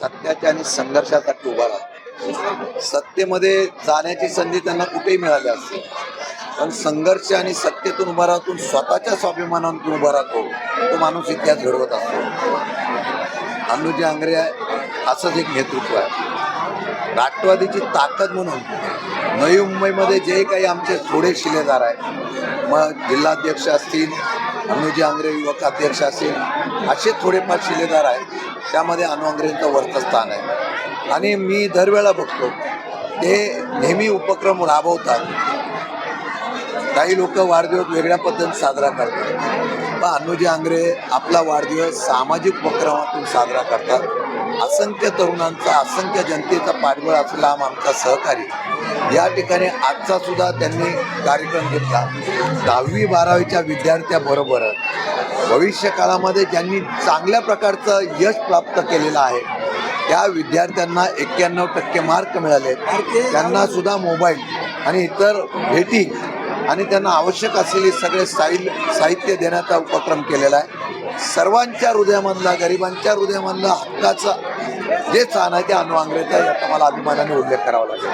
सत्याच्या आणि संघर्षासाठी उभा राहतो। सत्तेमध्ये जाण्याची संधी त्यांना कुठेही मिळाली असते, पण संघर्ष आणि सत्तेतून उभा राहून स्वतःच्या स्वाभिमानातून उभा राहतो तो माणूस इतिहास घडवत असतो। अन्नूजी आंग्रे असंच एक नेतृत्व आहे। राष्ट्रवादीची ताकद म्हणून नवी मुंबईमध्ये जे काही आमचे थोडे शिलेदार आहेत, मग जिल्हाध्यक्ष असतील, अन्नूजी आंग्रे युवक अध्यक्ष असतील, असे थोडेफार शिलेदार आहेत, त्यामध्ये अन्नू आंग्रेंचं वरचं स्थान आहे। आणि मी दरवेळा बघतो ते नेहमी उपक्रम राबवतात। काही लोक वाढदिवस वेगळ्या पद्धतीने साजरा करतात, पण अन्नूजी आंग्रे आपला वाढदिवस सामाजिक उपक्रमातून साजरा करतात। असंख्य तरुणांचा, असंख्य जनतेचा पाठबळ असलेला आमचा सहकारी या ठिकाणी आजचा सुद्धा त्यांनी कार्यक्रम घेतला। 10वी 12वीच्या विद्यार्थ्याबरोबर भविष्य काळामध्ये ज्यांनी चांगल्या प्रकारचं यश प्राप्त केलेलं आहे त्या विद्यार्थ्यांना 91% मार्क मिळाले। त्यांना सुद्धा मोबाईल आणि इतर भेटी आणि त्यांना आवश्यक असलेली सगळे साहित्य देण्याचा उपक्रम केलेला आहे। सर्वांच्या हृदयामधला, गरिबांच्या हृदयामधला हक्काचा जे स्थान आहे ते अन्नू आंग्रेचा, याचा मला अभिमानाने उल्लेख करावा लागेल।